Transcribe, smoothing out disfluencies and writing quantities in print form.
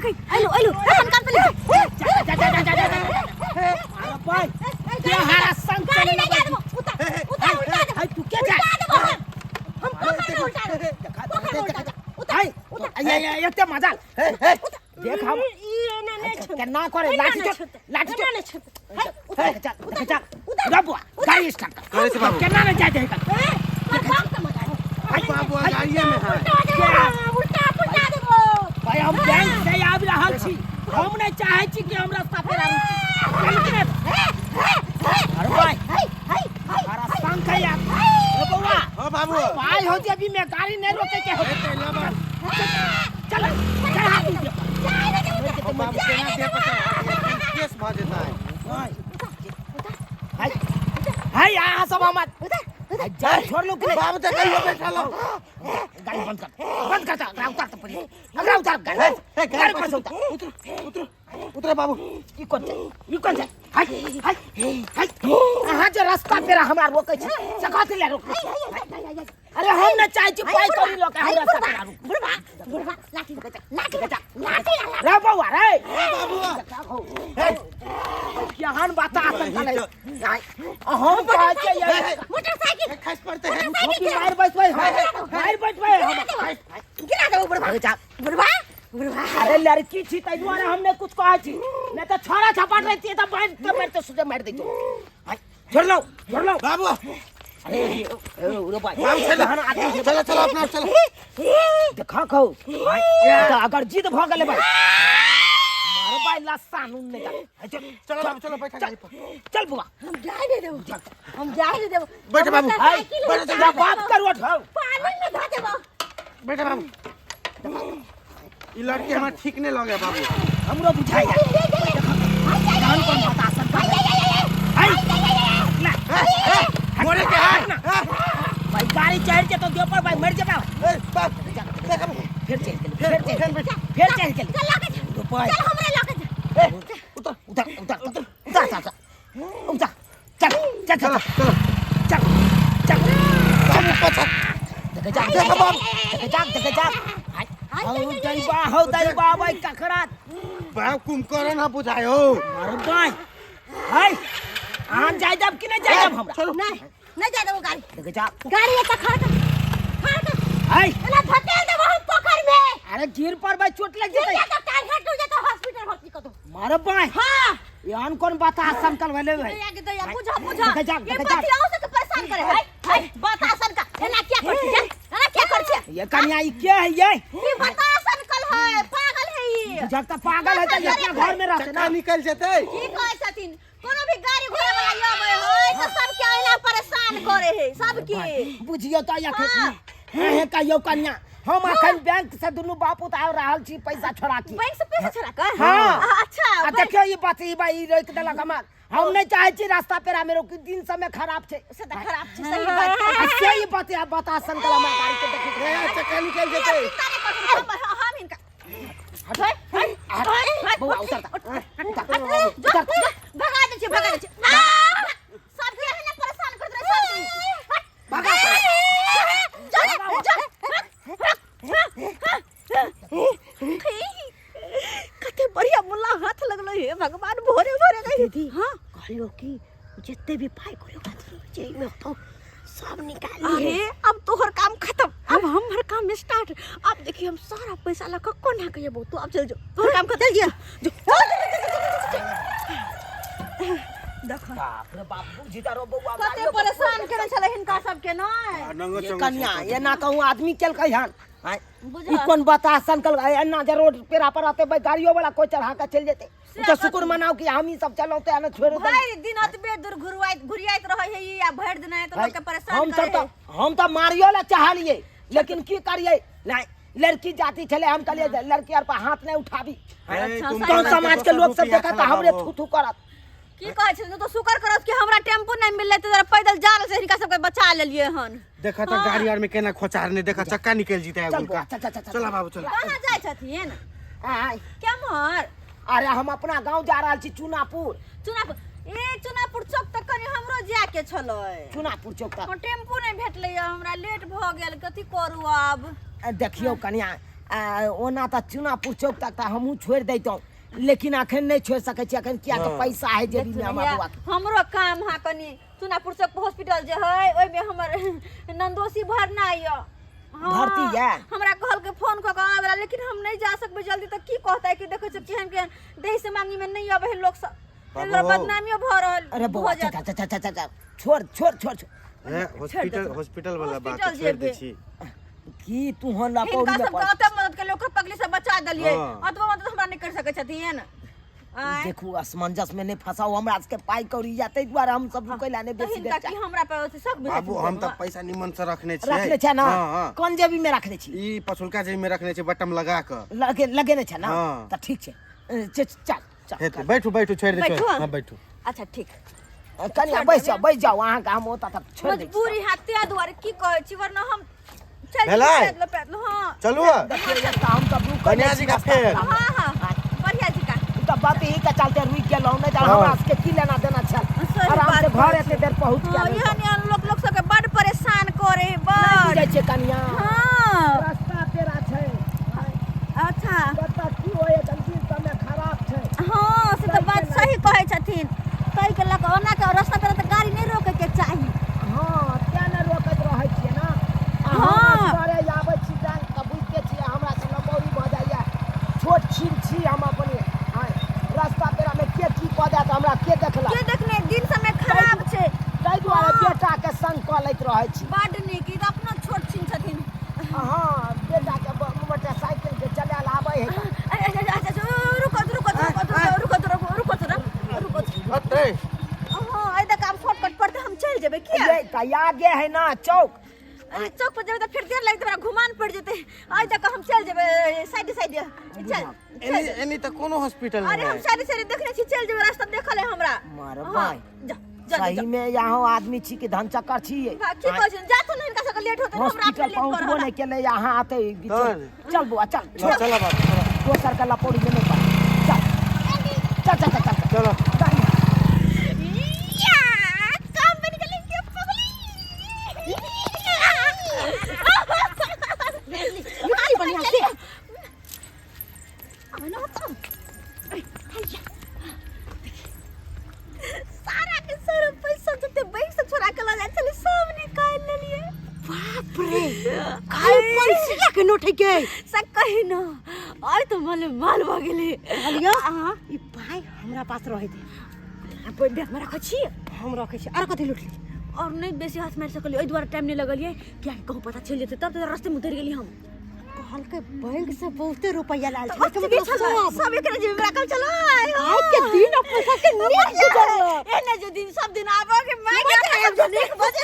कहीं आइलो आइलो हम कान पे जा अरे भाई ये हरा संग गाड़ी ले जा उतार उल्टा दे तू क्या जा हम पोखर में उल्टा दे उतार ये इतने मजा देख हम क्या करे लाठी चल बाबू गाड़ी स्टार्ट कर से बाबू क्या ना जाए बाबू गाड़िए में है उल्टा देबो भाई हम बैंक से आबि रहल छी हम नहीं चाहे छी कि हम रास्ता पे आबी अरे भाई हरा संग है यार ओ बउआ हां बाबू भाई हो जबी में गाड़ी नहीं रोके के हो चल हाथ दे बाबू केना दे पता केस भ जेता है हाय यहाँ सब मत जा छोड़ लो कि बाबू तो कहीं बैठा लो गाड़ी बंद कर उतार तो पड़ी अगर उतार गाड़ी पर उतर उतर बाबू ई कौन है हाय हां जो रास्ता पे हमरा रोकै छै सकत ले रोक अरे हम न चाहे छी पाई करी लोग हम रास्ता पे रुक बुढ़वा लाठी रे बउआ रे बाबू केहन बात आसन चले हम कहे के ये मोटरसाइकिल खस पड़ते हैं मार बैठ हम गिरा दो बुढ़वा अरे लड़की छी तै दुआरे हमने कुछ कहे छी नहीं तो छोरा छपाट रहती तो मारते सुझे मार देतो छोड़ लो बाबू अरे रे भाई चलो अपना चलो देखा खो अगर जीत भ गेले भाई मारे भाई लस्सा नून नहीं चलो बाबू चलो बैठा गाड़ी पर चल बुआ हम जाए दे देबो बैठ बाबू बैठ जा बात कर उठाओ पानी में धा देबो बैठ बाबू ई लड़की हमरा ठीक नहीं लगे बाबू हमरो बुझाइया जान कौन बता सकता हाय मोरे के हाथ ना भाई गाड़ी चढ़ के तो दे पर भाई मर जाबा फिर चल के चल लाके चल हमरे लाके उतर चल जा भाई ककड़ा बाबू कुमकरण ना बुझायो मारो भाई हाय आन जाय जब कि नहीं जाय जब हमरा चलो नहीं जाए देबो गाड़ी जा गाड़ी एक खड़ हाय ना धकेल देबो हम पोखर में अरे गिर पर भाई चोट लग जतै ये तो टांग हट जाता हॉस्पिटल भर्ती कर दो मारो भाई हां यान कौन बात आसन कल वाले भाई दया बुझा ये बतियाओ से परेशान करे हाय बात आसन का एना क्या करछे ये कन्या ई क्या है ये बात आसन कल है पागल है ये जब तक पागल है तो अपना घर में रहते ना निकल जेते की कहै छथिन कोनो भी गाड़ी घोड़ा वाला आवे होय तो सब के एना परेशान करे है सब के बुझियो तो या है कहियो कन्या हम अखन बैंक से दुनु बाप उतार रहल छी पैसा छोड़ा की बैंक से पैसा छोड़ा कर हां अच्छा देखियो ये बात ई भाई रोक देलक हम नहीं चाहे छी रास्ता पे मेरो दिन समय खराब छे से त खराब छे सही बात से ये बात या बता संकल में गाड़ी के देखे चक्का निकल जेते हम इनका हट बउआ उतर भगा दे सब के है परेशान करत रहे सब भगा कते बढ़िया मुल्ला हाथ लगलो हे भगवान भोरे गई थी हां कहलो कि जितने भी पाई करियो जेई में तो सब निकाल लिए अब तोहर काम खत्म अब हमर काम स्टार्ट अब देखिए हम सारा पैसा ला कक्को ना कहियो तू अब चल जो तोहर काम खत्म गया देखो बाप रे बाप बुझिता रो बउआ कते परेशान करे छले हिनका सब के नै कन्या ये ना कहूं आदमी चल कहियान बुझा ई कौन बता संकल एना जे रोड पेरा पर आते भाई गाड़ियों वाला कोई चढ़ा के चल जेते तो शुक्र मनाओ कि हम ही सब चलो ते ना छोड़ दे भाई दिन अतबे दूर घुरियाइत रहे है ये आ भर दिन है तो लोग के परेशान करे हम तो मारियो ला चाहलिए लेकिन की करिए लड़की जाती चले हम कहलिए लड़की आर पर हाथ नहीं उठाबी कौन समाज के लोग सब देखा हमरे थू थू करत की कहै छै तो शुक्र करत कि हमरा टेम्पू नहीं मिलले त पैदल जाल से हिनका सब के बचा लेलिए हन देखा तो गाड़ी और में केना खोचार ने देखा चक्का निकल जीता है उनका चल बाबू चल कहां जाय छथिन आय क्या मोर अरे हम अपना गांव जा रहल छी चुनापुर चुनापुर चौक तक कनी हमरो जाय के छलै चुनापुर चौक तक टेम्पू नहीं भेटलै हमरा लेट भ गेल कथि करू अब देखियो कन्या ओना तो चुनापुर चौक तक तो हमहूँ छोड़ देतों, लेकिन अखन नहीं छोड़ सके छी, अखन किया तो पैसा है जेबी में हमरा बुआ के। हमरो काम हा कनी चुनापुर चौक हॉस्पिटल जे है ओइ में हमर नंदोसी भरना है। भर्ती है? हमरा कहल के फोन क के आवेला, लेकिन हम नहीं जा सकबे जल्दी। त की कहता कि देखो केहन केहन देह से मांगी में नहीं आवे लोग सब, तेरा बदनामियो भ रहल। अरे बुआ चा छोड़ छोड़ छोड़ छोड़। हॉस्पिटल वाला बात हॉस्पिटल छोड़ दे जेबे। छी। की तू हन ला इनका सब कहते मदद के लोग पगली से बचा दलिए, हाँ। अतवा मदद हमरा नहीं कर सके छथिन। देखू असमंजस में नहीं फंसाओ, हमरा के पाई कौड़ी जाते द्वारा हम सब रुकैला नहीं बेसी इनका की हमरा पे से सब बाबू हम तक पैसा निमन से रखने छी। रखले छ ना? हां कौन जेबी में रखले छी? ई पछुलका जेबी में रखने छी, बटम लगा के लगे नहीं छ ना? हाँ। त ठीक छे, चल चल हेते। बैठू बैठू, छोड़ दे बैठू, छोड़। हाँ। हां बैठू। अच्छा ठीक। कनिया बैठ जाओ वहां काम होता तब छोड़ दे। मजबूरी हाथे द्वारे की कहै छी, वरना हम चल भेलै? पैदल। हां चलू देखिए हम सब रुक कन्या जी का फेर। हां हां बढ़िया जी का तो बात ही का चलते रुक गेलो नहीं तो हाँ। हमरा के की लेना देना छल। सही आराम से बात घर है। एते देर पहुंच हां गेल। यहन लोग सब के बड़ परेशान करे नहीं बड़। बुझै छे कनिया, हां रास्ता तेरा छे, अच्छा कतऽ की होय जल्दी समय खराब छे। हां से तो बात सही कहै छथिन। तै के लक ओना के रास्ता पर तो गाड़ी नहीं रोके के चाही। हां क्या न रोकत रहै छिए ना। हाँ। घरे आबै छी जान त बुझते छी हमरा से लंबौरी भ जाइए। छोट छीन छी हम अपने। हां रास्ता तेरा में के की क दे त हमरा के देखला। के देखने दिन समय खराब छे, तै दुआरे हाँ। बेटा के संग क लैत रहै छी। बड़ नीक। ई तो अपना छोट छिन छथिन। हां बेटा के मोटरसाइकिल के चलाल आबै है। अच्छा रुको। हटे। हां आई तक आप शॉर्टकट पड़ते हम चल जेबे किया? ये का आगे है ना चौक। चौक पर जेबे तो फिर देर लगते घुमान पड़ जेते। आई तक हम चल जेबे साइड चल। एनी त कोनो हॉस्पिटल अरे हम नहीं सारी देखने छी, चल जेबे रास्ता देखल है हमरा। मार हाँ, भाई जा सही में यहाँ आदमी छी के धन चक्कर छी। की कहै छी जा तो इनका सब लेट होते, हमरा हॉस्पिटल लेट पहुंचबो नहीं केले, यहाँ आते चल बुआ चल चल चला बाबू चला। दोसर का लपौड़ी में नहीं पड़। चल चल चल चल चलो या काम बन गेल के पगली। ये बढ़िया से आना तो सारा के सारा पैसा जते बैंक से छोड़ा के ला जाय छले सब निकाल लेलिए। बाप रे काय पैसा के नोट है के सब कहि ना। आय तो माल भ गेले हलिया। हां ई पाई हमरा पास रहे दे, अब बैग में रख छी, हम रखे छी। और कथि लूट ली और नहीं बेसी हाथ मार सकलिए, ओइ द्वारा टाइम नहीं लगलिए। क्या कहूं पता चल जेते तब तो रास्ते में उतर गेली हम। कहल के बैंक से बहुते रुपया लाल छे, इसका मतलब सब एकरे जेब में रखल चलो। आज के दिन पैसा के नीक गुजरलो। एने जो दिन सब दिन आबो के मांगे 1 बजे